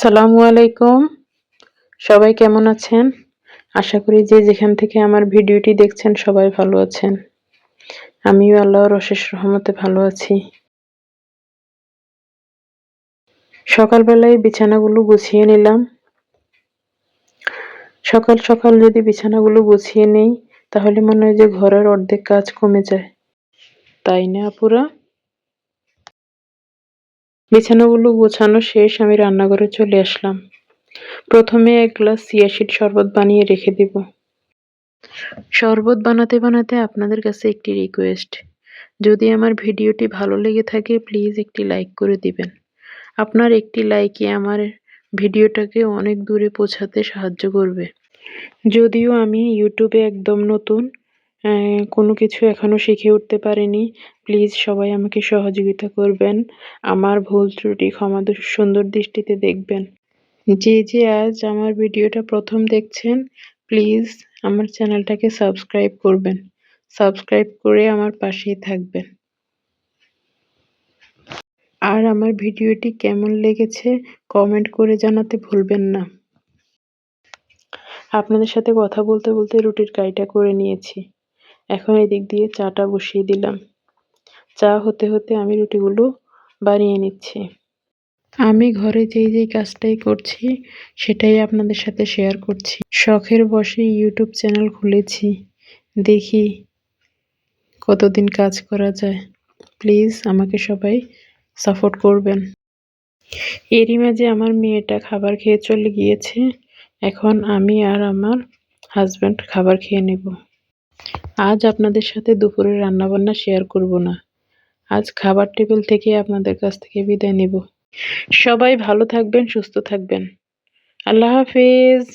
আসসালামু আলাইকুম। সবাই কেমন আছেন? আশা করি যে যেখান থেকে আমার ভিডিওটি দেখছেন সবাই ভালো আছেন। আমিও আল্লাহর অশেষ রহমতে ভালো আছি। সকালবেলায় বিছানাগুলো গুছিয়ে নিলাম। সকাল সকাল যদি বিছানাগুলো গুছিয়ে নেই তাহলে মনে হয় যে ঘরের অর্ধেক কাজ কমে যায়। তাই না আপুরা? বিছানাগুলো গোছানো শেষ, আমি রান্নাঘরে চলে আসলাম। প্রথমে এক গ্লাস চিয়া সিড শরবত বানিয়ে রেখে দিব। শরবত বানাতে বানাতে আপনাদের কাছে একটি রিকোয়েস্ট, যদি আমার ভিডিওটি ভালো লেগে থাকে প্লিজ একটি লাইক করে দিবেন। আপনার একটি লাইকই আমার ভিডিওটাকে অনেক দূরে পৌঁছাতে সাহায্য করবে। যদিও আমি ইউটিউবে একদম নতুন, কোনো কিছু এখনও শিখে উঠতে পারিনি, প্লিজ সবাই আমাকে সহযোগিতা করবেন। আমার ভুল ত্রুটি ক্ষমা সুন্দর দৃষ্টিতে দেখবেন। যে আজ আমার ভিডিওটা প্রথম দেখছেন প্লিজ আমার চ্যানেলটাকে সাবস্ক্রাইব করবেন। সাবস্ক্রাইব করে আমার পাশেই থাকবেন। আর আমার ভিডিওটি কেমন লেগেছে কমেন্ট করে জানাতে ভুলবেন না। আপনাদের সাথে কথা বলতে বলতে রুটির কাইটা করে নিয়েছি। এখন এদিক দিয়ে চাটা বসিয়ে দিলাম। চা হতে হতে আমি রুটিগুলো বানিয়ে নিচ্ছি। আমি ঘরে যেই কাজটাই করছি সেটাই আপনাদের সাথে শেয়ার করছি। শখের বশে ইউটিউব চ্যানেল খুলেছি, দেখি কতদিন কাজ করা যায়। প্লিজ আমাকে সবাই সাপোর্ট করবেন। এরই মাঝে আমার মেয়েটা খাবার খেয়ে চলে গিয়েছে। এখন আমি আর আমার হাজব্যান্ড খাবার খেয়ে নেব। আজ আপনাদের সাথে দুপুরের রান্নাবান্না শেয়ার করব না। আজ খাবার টেবিল থেকে আপনাদের কাছ থেকে বিদায় নেব। সবাই ভালো থাকবেন, সুস্থ থাকবেন। আল্লাহ হাফেজ।